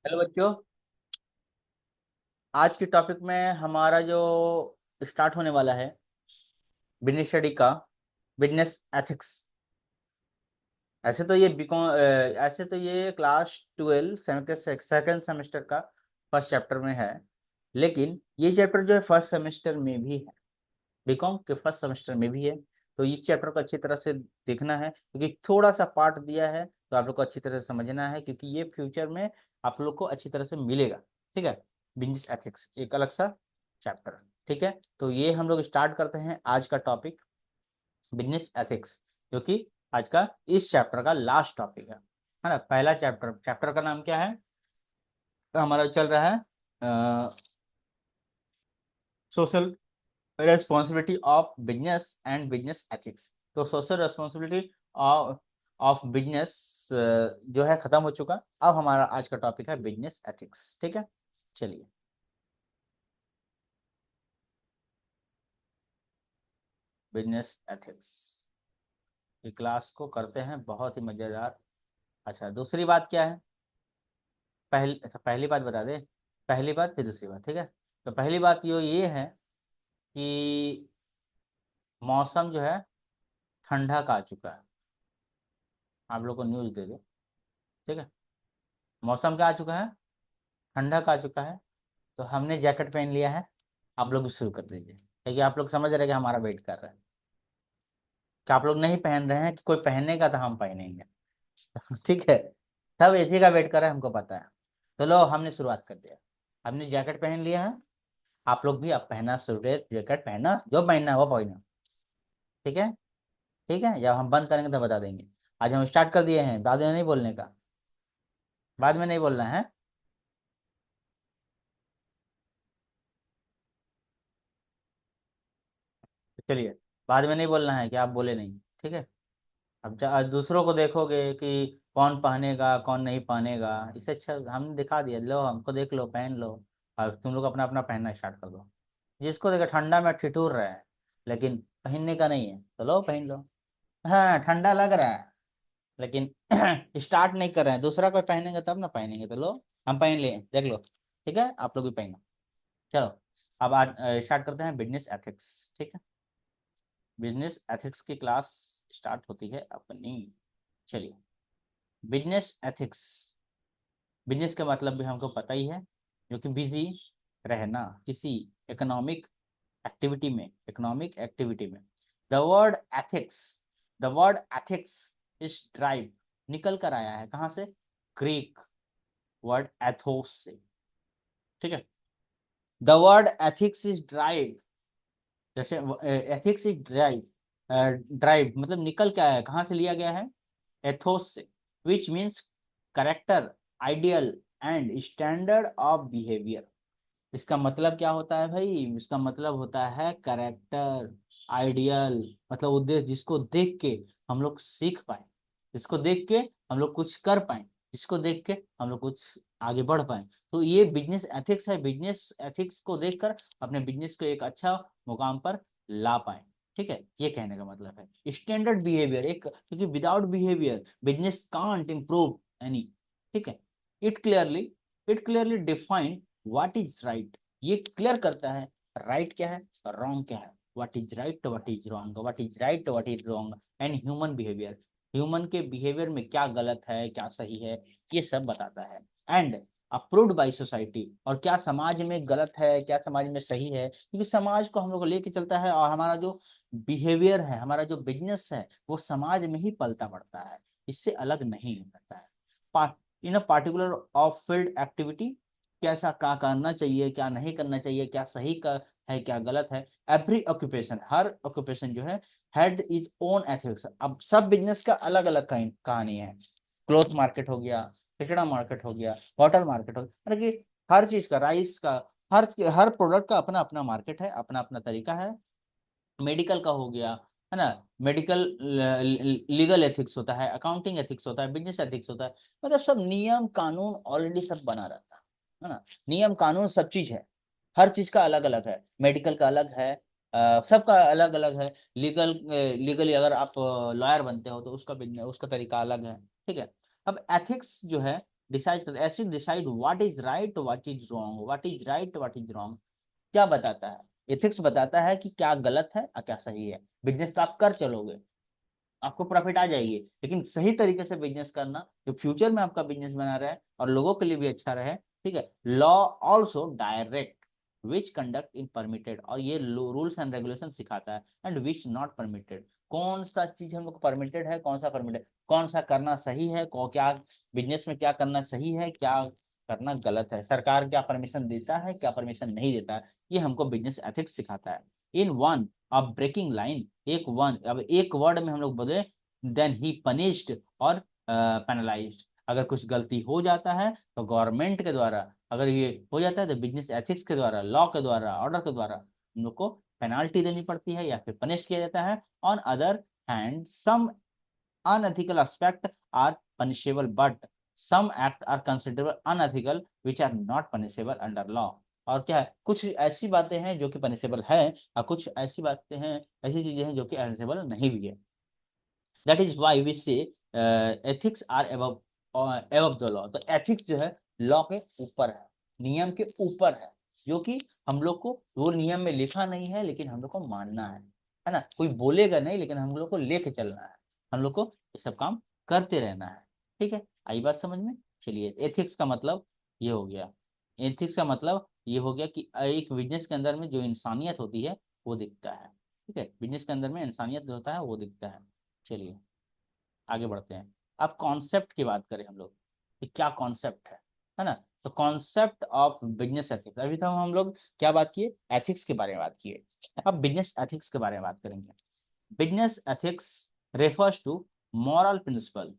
Hello बच्चों। आज के टॉपिक में हमारा जो स्टार्ट होने वाला है बिजनेस स्टडी का बिजनेस एथिक्स। ऐसे तो ये बीकॉम ऐसे तो ये क्लास 12 सेकेंड सेमेस्टर का फर्स्ट चैप्टर में है। लेकिन ये चैप्टर जो है फर्स्ट सेमेस्टर में भी है, बीकॉम के फर्स्ट सेमेस्टर में भी है। तो इस चैप्टर को अच्छी तरह से देखना है क्योंकि थोड़ा सा पार्ट दिया है तो आप लोग को अच्छी तरह से समझना है, क्योंकि ये फ्यूचर में आप लोग को अच्छी तरह से मिलेगा। ठीक है। बिजनेस एथिक्स एक अलग सा चैप्टर। ठीक है, तो ये हम लोग स्टार्ट करते हैं आज का टॉपिक बिजनेस एथिक्स, जो कि आज का इस चैप्टर का लास्ट टॉपिक है ना। पहला चैप्टर, चैप्टर का नाम क्या है? तो हमारा चल रहा है social responsibility of business and business ethics. तो social responsibility of of business जो है खत्म हो चुका। अब हमारा आज का टॉपिक है बिजनेस एथिक्स। ठीक है, चलिए। बिजनेस एथिक्स की क्लास को करते हैं बहुत ही मजेदार। अच्छा, दूसरी बात क्या है? पहली बात बता दे। पहली बात फिर दूसरी बात, ठीक है। तो पहली बात ये है कि मौसम जो है ठंडा का आ चुका है। आप लोग को न्यूज़ दे दे। ठीक है, मौसम क्या आ चुका है? ठंडा का आ चुका है। तो हमने जैकेट पहन लिया है। आप लोग भी शुरू कर दीजिए, क्योंकि आप लोग समझ रहे हैं कि हमारा वेट कर रहे हैं। कि आप लोग नहीं पहन रहे हैं कि कोई पहनेगा तो हम पहनेंगे। ठीक है, सब एसी का वेट कर रहे हैं, हमको पता है। तो लो, हमने शुरुआत कर दिया। हमने जैकेट पहन लिया है। आप लोग भी, आप पहना सूटेड जैकेट पहना, जो पहनना है वो पहना। ठीक है। ठीक है, जब हम बंद करेंगे तो बता देंगे। आज हम स्टार्ट कर दिए हैं, बाद में नहीं बोलने का। बाद में नहीं बोलना है। तो चलिए, बाद में नहीं बोलना है कि आप बोले नहीं। ठीक है। अब आज दूसरों को देखोगे कि कौन पहनेगा कौन नहीं पहनेगा, इससे अच्छा हमने दिखा दिया, लो हमको देख लो, पहन लो। और तुम लोग अपना अपना पहनना स्टार्ट कर दो। जिसको देखो ठंडा में ठिठुर रहा है लेकिन पहनने का नहीं है, तो लो पहन लो। हाँ, ठंडा लग रहा है लेकिन स्टार्ट नहीं कर रहे हैं। दूसरा कोई पहनेगा तब ना पहनेंगे, तो लो हम पहन लिए, देख लो। ठीक है, आप लोग भी पहनो। चलो, अब आज स्टार्ट करते हैं बिजनेस एथिक्स। ठीक है, बिजनेस एथिक्स की क्लास स्टार्ट होती है अपनी। चलिए, बिजनेस एथिक्स। बिजनेस का मतलब भी हमको पता ही है, जो कि बिजी रहना किसी इकोनॉमिक एक्टिविटी में। The word ethics the word ethics is drive, निकल कर आया है कहाँ से? ग्रीक वर्ड एथोस से। ठीक है, the word ethics is drive, जैसे एथिक्स इज ड्राइव, ड्राइव मतलब निकल के आया है, कहाँ से लिया गया है? एथोस से। Which means character, ideal and standard of behaviour. इसका मतलब क्या होता है भाई? इसका मतलब होता है करेक्टर, आइडियल, मतलब उद्देश्य, जिसको देख के हम लोग सीख पाए, जिसको देख के हम लोग कुछ कर पाए, जिसको देख के हम लोग कुछ आगे बढ़ पाए। तो ये बिजनेस एथिक्स है। बिजनेस एथिक्स को देखकर अपने बिजनेस को एक अच्छा मुकाम पर ला पाए। ठीक है, ये कहने का मतलब है स्टैंडर्ड बिहेवियर। एक, क्योंकि without behaviour business can't improve any. ठीक है, it clearly it clearly define what is right. ये क्लियर करता है राइट क्या है और रॉन्ग क्या है। What is right, what is wrong, what is right, what is wrong, and human behaviour. Human के बिहेवियर में क्या गलत है क्या सही है, ये सब बताता है। एंड अप्रूव्ड बाई सोसाइटी, और क्या समाज में गलत है क्या समाज में सही है, क्योंकि समाज को हम लोग लेके चलता है, और हमारा जो बिहेवियर है, हमारा जो बिजनेस है, वो समाज में ही पलता पड़ता है, इससे अलग नहीं होता है। In a particular of field activity, कैसा क्या करना चाहिए क्या नहीं करना चाहिए, क्या सही का है क्या गलत है। एवरी ऑक्यूपेशन, हर ऑक्यूपेशन जो है, हैड इज ओन एथिक्स। अब सब बिजनेस का अलग अलग कहानी है। क्लोथ मार्केट हो गया, कचड़ा मार्केट हो गया, होटल मार्केट हो गया, मतलब कि हर चीज का, राइस का, हर हर प्रोडक्ट का अपना अपना मार्केट है, अपना अपना तरीका है। मेडिकल का हो गया, है ना। मेडिकल, लीगल एथिक्स होता है, अकाउंटिंग एथिक्स होता है, बिजनेस एथिक्स होता है। मतलब सब नियम कानून ऑलरेडी सब बना रहता है ना। नियम कानून सब चीज है, हर चीज का अलग अलग है। मेडिकल का अलग है, सबका अलग अलग है। लीगली अगर आप लॉयर बनते हो तो उसका तरीका अलग है। ठीक है। अब एथिक्स जो है, डिसाइड करता है, ethics decide what is right what is wrong, what is right what is wrong. क्या बताता है? एथिक्स बताता है कि क्या गलत है और क्या सही है। बिजनेस तो आप कर चलोगे, आपको प्रॉफिट आ जाएगी, लेकिन सही तरीके से बिजनेस करना जो फ्यूचर में आपका बिजनेस बना रहे और लोगों के लिए भी अच्छा रहे। ठीक है। Law also direct which conduct in permitted, और ये रूल्स एंड रेगुलेशन सिखाता है, एंड विच नॉट परमिटेड, कौन सा चीज हम लोग को परमिटेड है, कौन सा परमिटेड, कौन सा करना सही है, क्या बिजनेस में क्या करना सही है, क्या करना गलत है, सरकार क्या परमिशन देता है, क्या परमिशन नहीं देता है। ये हमको बिजनेस एथिक्स सिखाता है। इन वन अब ब्रेकिंग लाइन, एक वन, अब एक वर्ड में हम लोग बोले, देन ही पनिश्ड और पेनलाइज्ड। अगर कुछ गलती हो जाता है तो गवर्नमेंट के द्वारा, अगर ये हो जाता है तो बिजनेस एथिक्स के द्वारा, लॉ के द्वारा, ऑर्डर के द्वारा हम लोग को पेनाल्टी देनी पड़ती है या फिर पनिश किया जाता है। On other hand some unethical aspect are punishable, but some acts are considered unethical which are not punishable under law। और क्या है, कुछ ऐसी बातें हैं जो कि पनिशेबल है, और कुछ ऐसी बातें हैं, ऐसी चीजें हैं जो कि पनिशेबल नहीं भी है। That is why we say ethics are above the law. तो एथिक्स जो है लॉ के ऊपर है, नियम के ऊपर है, जो कि हम लोग को वो नियम में लिखा नहीं है लेकिन हम लोग को मानना है ना। कोई बोलेगा नहीं लेकिन हम लोग को लेके चलना है, हम लोग को ये सब काम करते रहना है। ठीक है, आई बात समझ में? चलिए, एथिक्स का मतलब ये हो गया। एथिक्स का मतलब ये हो गया कि एक बिजनेस के अंदर में जो इंसानियत होती है वो दिखता है। ठीक है, बिजनेस के अंदर में इंसानियत जो होता है वो दिखता है। चलिए आगे बढ़ते हैं। अब कॉन्सेप्ट की बात करें हम लोग कि क्या कॉन्सेप्ट है ना। तो कॉन्सेप्ट ऑफ बिजनेस एथिक्स, अभी तो हम लोग क्या बात किए, एथिक्स के बारे में बात किए। अब बिजनेस एथिक्स के बारे में बात करेंगे। Business ethics refers to moral principle,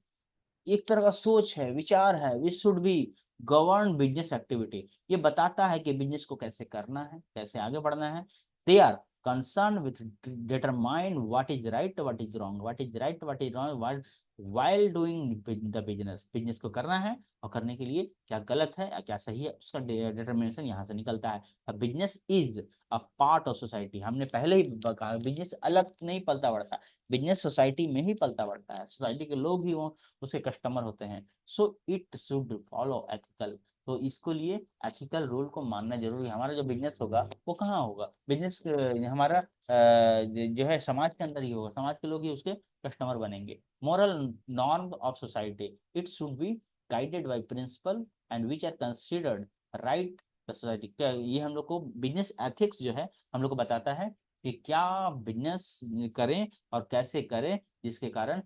एक तरह का सोच है, विचार है, we should be govern business activity. ये बताता है कि बिजनेस को कैसे करना है, कैसे आगे बढ़ना है। They are concern with determine what is right what is wrong, what is right what is wrong while doing the business. Business को करना है और करने के लिए क्या गलत है या क्या सही है, उसका डिटर्मिनेशन यहाँ से निकलता है। Business is a part of society, हमने पहले ही कहा बिजनेस अलग नहीं पलता बढ़ता, बिजनेस सोसाइटी में ही पलता बढ़ता है, सोसाइटी के लोग ही वो उसके कस्टमर होते हैं। So it should follow ethical, तो इसको लिए एथिकल रूल को मानना जरूरी है। हमारा जो बिजनेस होगा वो कहाँ होगा, बिजनेस हमारा जो है समाज के अंदर ही होगा, समाज के लोग ही उसके कस्टमर बनेंगे। Moral norm of society, it should be guided by principle and which are considered right society. क्या ये हम लोग को बिजनेस एथिक्स जो है हम लोग को बताता है कि क्या बिजनेस करें और कैसे करें, जिसके कारण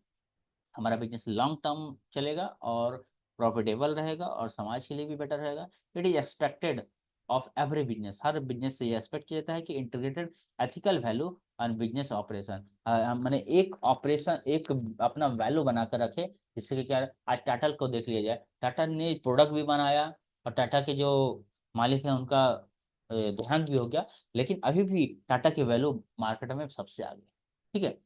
हमारा बिजनेस लॉन्ग टर्म चलेगा और प्रॉफिटेबल रहेगा और समाज के लिए भी बेटर रहेगा। It is expected of every business, her business से ये एक्सपेक्ट किया जाता है कि integrated ethical value and business operation, मैंने एक ऑपरेशन एक अपना वैल्यू बनाकर रखे। जिससे कि क्या है, आज टाटा को देख लिया जाए, टाटा ने प्रोडक्ट भी बनाया और टाटा के जो मालिक हैं उनका देहांत भी हो गया, लेकिन अभी भी टाटा की वैल्यू मार्केट में सबसे आगे। ठीक है।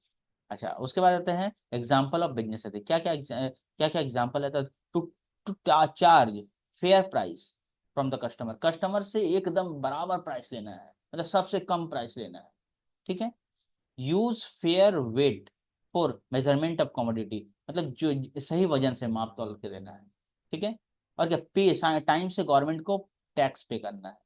अच्छा, उसके बाद आते हैं एग्जाम्पल ऑफ बिजनेस एथिक्स। क्या क्या एग्जाम्पल है? तो to to charge fair price from the customer, customer से एकदम बराबर प्राइस लेना है, मतलब सबसे कम प्राइस लेना है। ठीक है। Use fair weight for measurement of commodity, मतलब जो सही वजन से माप तोल के देना है। ठीक है। और क्या, पे टाइम से गवर्नमेंट को टैक्स पे करना है।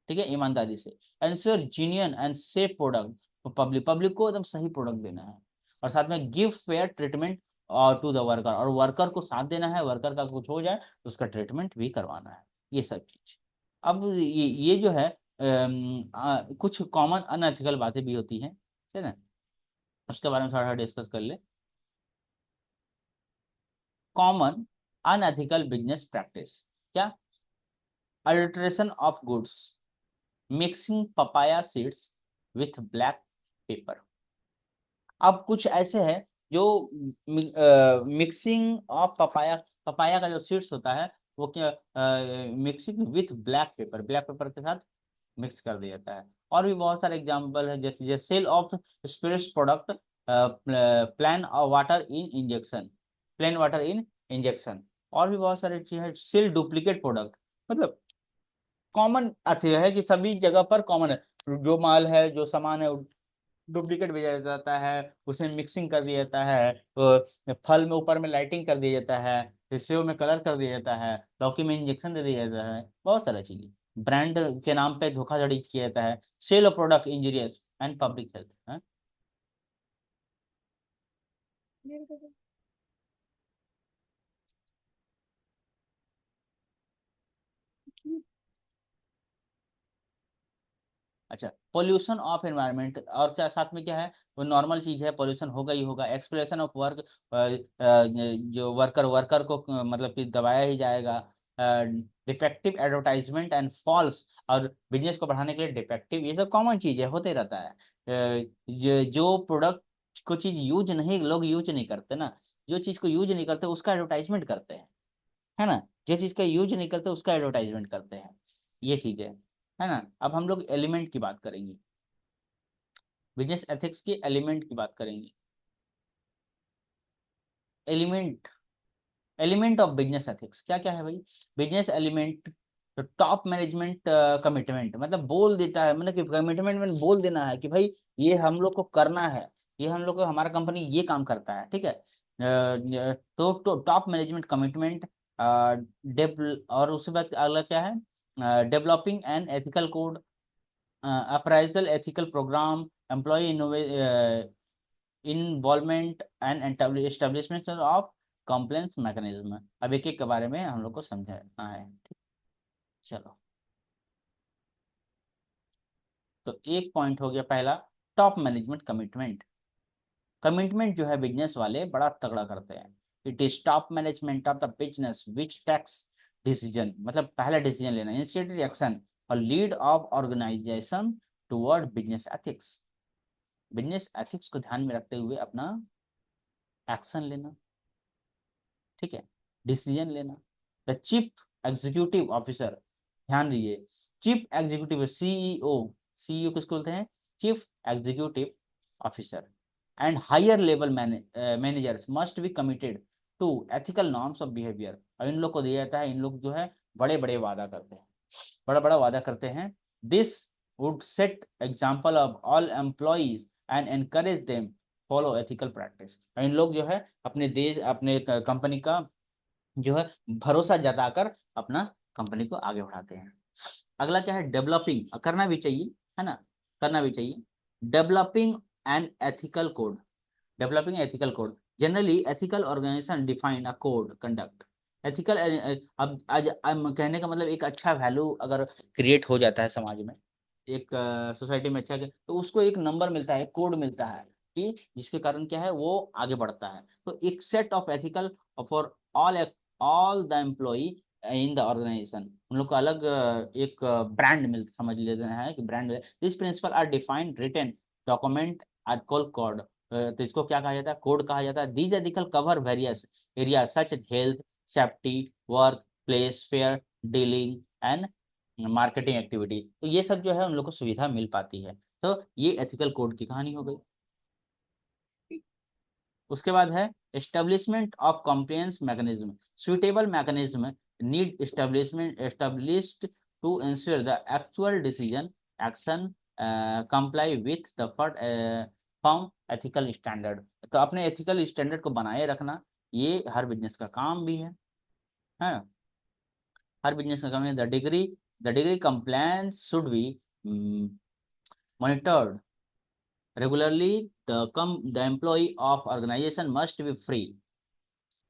ठीक है, ईमानदारी से। Ensure जीनियन and safe product public, public को एकदम सही प्रोडक्ट देना है। और साथ में गिव फेयर ट्रीटमेंट और टू द वर्कर, और वर्कर को साथ देना है, वर्कर का कुछ हो जाए तो उसका ट्रीटमेंट भी करवाना है। ये सब चीज। अब ये जो है कुछ कॉमन अनएथिकल बातें भी होती हैं, है ना, उसके बारे में थोड़ा डिस्कस कर ले। कॉमन अनएथिकल बिजनेस प्रैक्टिस, क्या? Alteration of goods, mixing papaya seeds with black pepper. अब कुछ ऐसे हैं जो मिक्सिंग ऑफ पपाया, पपाया का जो सीड्स होता है वो क्या mixing with black pepper, black pepper के साथ मिक्स कर दिया जाता है। और भी बहुत सारे एग्जांपल है, जैसे sale of spirits product, plan water in injection, plain water in injection. और भी बहुत सारे चीज है, सेल डुप्लीकेट प्रोडक्ट, मतलब कॉमन अच्छी है कि सभी जगह पर कॉमन है, जो माल है जो सामान है डुप्लीकेट भेजा जाता है, उसमें मिक्सिंग कर दिया जाता है, तो फल में ऊपर में लाइटिंग कर दिया जाता है, फिर सेव में कलर कर दिया जाता है, लौकी में इंजेक्शन दे दिया जाता है, बहुत सारा चीजें। ब्रांड के नाम पे धोखाधड़ी किया जाता है, sale of product injurious and public health. अच्छा, पोल्यूशन ऑफ एनवायरनमेंट, और क्या साथ में क्या है, वो नॉर्मल चीज है, पोल्यूशन होगा ही होगा। एक्सप्लोरेशन ऑफ वर्क, जो वर्कर को मतलब कि दबाया ही जाएगा। डिफेक्टिव एडवर्टाइजमेंट एंड फॉल्स, और बिजनेस को बढ़ाने के लिए डिफेक्टिव, ये सब कॉमन चीज है, होते रहता है। जो प्रोडक्ट को चीज यूज नहीं, लोग यूज नहीं करते ना, जो चीज को यूज नहीं करते उसका एडवर्टाइजमेंट करते हैं, है ना। जो चीज का यूज नहीं करते उसका एडवर्टाइजमेंट करते हैं, ये चीज है ना। अब हम लोग एलिमेंट की बात करेंगे, बिजनेस एथिक्स के एलिमेंट की बात करेंगे। Element, element of business ethics क्या क्या है भाई। बिजनेस एलिमेंट, तो टॉप मैनेजमेंट कमिटमेंट, मतलब बोल देता है, मतलब कि कमिटमेंट में बोल देना है कि भाई ये हम लोग को करना है, ये हम लोग को, हमारा कंपनी ये काम करता है, ठीक है। तो टॉप मैनेजमेंट कमिटमेंट, और उसके बाद अगला क्या है, developing an ethical code, appraisal ethical programme, employ involvement and establishment of complaints mechanism. अब एक एक के बारे में हम लोग को समझना है, ठीक। चलो, तो एक पॉइंट हो गया पहला, टॉप मैनेजमेंट कमिटमेंट। कमिटमेंट जो है बिजनेस वाले बड़ा तगड़ा करते हैं। It is top management of the business which takes decision, मतलब पहला डिसीजन लेना, इंस्टीट्यूट एक्शन और lead of organisation toward business ethics. Business ethics को ध्यान में रखते हुए अपना एक्शन लेना, ठीक है, डिसीजन लेना। द चीफ एग्जीक्यूटिव ऑफिसर, ध्यान दीजिए, चीफ एग्जीक्यूटिव, सीईओ, सीईओ किसको बोलते हैं, chief executive officer, and higher level managers must be committed to ethical norms of behaviour. और इन लोग को दिया जाता है, इन लोग जो है बड़े बड़े वादा करते हैं, बड़ा बड़ा वादा करते हैं। This would set example of all employees and encourage them follow ethical practice. इन लोग जो है अपने देश, अपने कंपनी का जो है भरोसा जताकर अपना कंपनी को आगे बढ़ाते हैं। अगला क्या है, डेवलपिंग, करना भी चाहिए, है ना, करना भी चाहिए। Developing an ethical code, developing ethical code, generally ethical organisation define a code conduct ethical. अब आज कहने का मतलब एक अच्छा वैल्यू अगर क्रिएट हो जाता है समाज में, एक सोसाइटी में, अच्छा तो उसको एक नंबर मिलता है, कोड मिलता है, कि जिसके कारण क्या है वो आगे बढ़ता है। तो एक set of ethical for all the employee in the organisation, उन लोग को अलग एक ब्रांड मिल समझ लेते हैं कि brand. This principle are defined written document are called code. तो इसको क्या कहा जाता है, कोड कहा जाता है। These ethical cover various area such as health, safety, work place, fair dealing and marketing activity. तो ये सब जो है उन लोग को सुविधा मिल पाती है। तो ये एथिकल कोड की कहानी हो गई। उसके बाद है establishment of compliance mechanism, suitable mechanism need establishment established to ensure the actual decision action comply with the firm ethical standard. तो अपने एथिकल स्टैंडर्ड को बनाए रखना, ये हर बिजनेस का काम भी है ना? हर बिजनेस का काम है। The degree compliance should be monitored regularly. The employee of organization must be free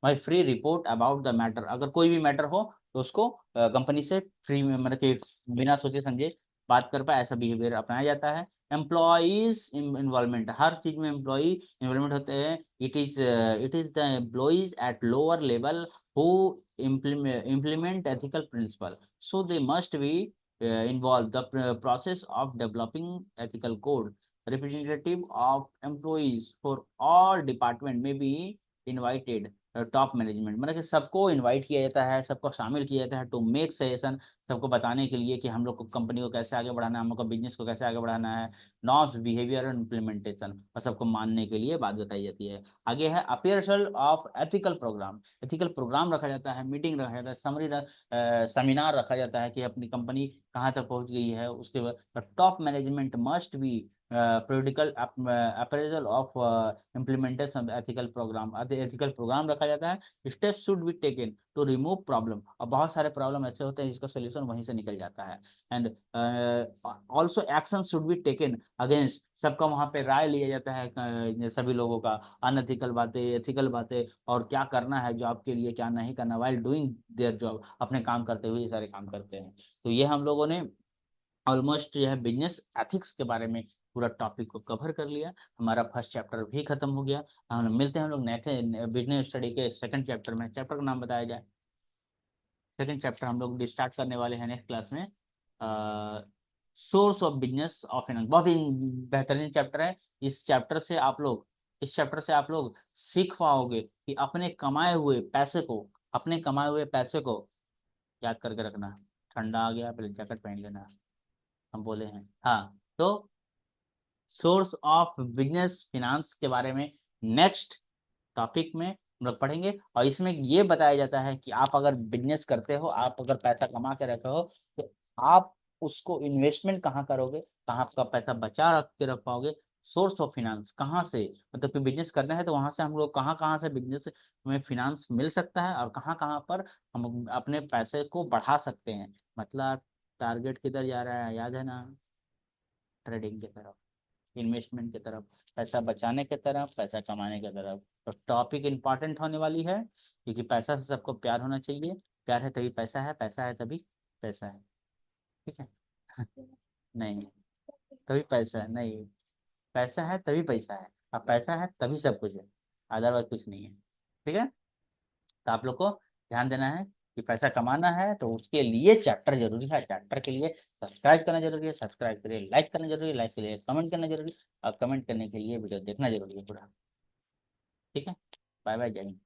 by free report about the matter। अगर कोई भी मैटर हो तो उसको कंपनी से फ्री में, मतलब कि बिना सोचे समझे बात कर पाए, ऐसा बिहेवियर अपनाया जाता है। एम्प्लॉइज इन्वॉल्वमेंट, हर चीज में एम्प्लॉई इन्वॉल्वमेंट होते हैं। It is the employees at lower level who implement ethical principle, so they must be involved the process of developing ethical code। representative of employees for all department may be invited। Top management, मतलब कि सबको invite किया जाता है, सबको शामिल किया जाता है टू मेक सजेशन, सबको बताने के लिए कि हम लोग को कंपनी को कैसे आगे बढ़ाना है, हम लोग का बिजनेस को कैसे आगे बढ़ाना है। नॉर्म्स, बिहेवियर एंड इम्प्लीमेंटेशन, और सबको मानने के लिए बात बताई जाती है। आगे है appraisal of ethical programme, ethical programme रखा जाता है, मीटिंग रखा जाता है, समरी सेमिनार रखा जाता है कि अपनी कंपनी कहाँ तक पहुंच गई है। उसके बाद top management must be periodical appraisal of implementation of ethical program रखा जाता है। steps should be taken to remove problem, और बहुत सारे प्रॉब्लम ऐसे होते हैं जिसका सोल्यूशन वहीं से निकल जाता है। And also action should be taken against, सबका वहाँ पे राय लिया जाता है सभी लोगों का, अनएथिकल बातें, एथिकल बातें, और क्या करना है जॉब के लिए, क्या नहीं करना, वाइल डूइंग देयर जॉब, अपने काम करते हुए ये सारे काम करते हैं। तो ये हम लोगों ने ऑलमोस्ट जो है बिजनेस एथिक्स के बारे में पूरा टॉपिक को कवर कर लिया। हमारा फर्स्ट चैप्टर भी खत्म हो गया। हम मिलते हैं हम लोग नेक्स्ट बिजनेस स्टडी के सेकंड चैप्टर में। चैप्टर का नाम बताया जाए। सेकंड चैप्टर हम लोग स्टार्ट करने वाले हैं नेक्स्ट क्लास में, source of business of finance. बहुत ही बेहतरीन चैप्टर है। इस चैप्टर से आप लोग सीख पाओगे कि अपने कमाए हुए पैसे को याद करके रखना। ठंडा आ गया, पहले जैकेट पहन लेना, हम बोले हैं। हाँ, तो सोर्स ऑफ बिजनेस फिनांस के बारे में नेक्स्ट टॉपिक में हम लोग पढ़ेंगे। और इसमें ये बताया जाता है कि आप अगर बिजनेस करते हो, आप अगर पैसा कमा के रखे हो, तो आप उसको इन्वेस्टमेंट कहाँ करोगे, कहाँ आपका पैसा बचा रख के रख पाओगे। सोर्स ऑफ फिनांस कहाँ से, मतलब कि बिजनेस करना है तो वहां से हम लोग कहाँ कहाँ से बिजनेस में फिनांस मिल सकता है, और कहाँ कहाँ पर हम अपने पैसे को बढ़ा सकते हैं। मतलब टारगेट किधर जा रहा है, याद है ना? ट्रेडिंग की तरफ, इन्वेस्टमेंट की तरफ, पैसा बचाने की तरफ, पैसा कमाने की तरफ। तो टॉपिक इंपॉर्टेंट होने वाली है, क्योंकि पैसा से सबको प्यार होना चाहिए। प्यार है तभी पैसा है, पैसा है तभी पैसा है। ठीक है? नहीं, तभी पैसा है नहीं, पैसा है तभी पैसा है, अब पैसा है तभी सब कुछ है, अदरवाइज कुछ नहीं है। ठीक है? तो आप लोग को ध्यान देना है कि पैसा कमाना है तो उसके लिए चैप्टर जरूरी है। चैप्टर के लिए सब्सक्राइब करना जरूरी है, सब्सक्राइब के लिए लाइक करना जरूरी है, लाइक के लिए कमेंट करना जरूरी है, और कमेंट करने के लिए वीडियो देखना जरूरी है पूरा। ठीक है? बाय बाय, जय हिंद।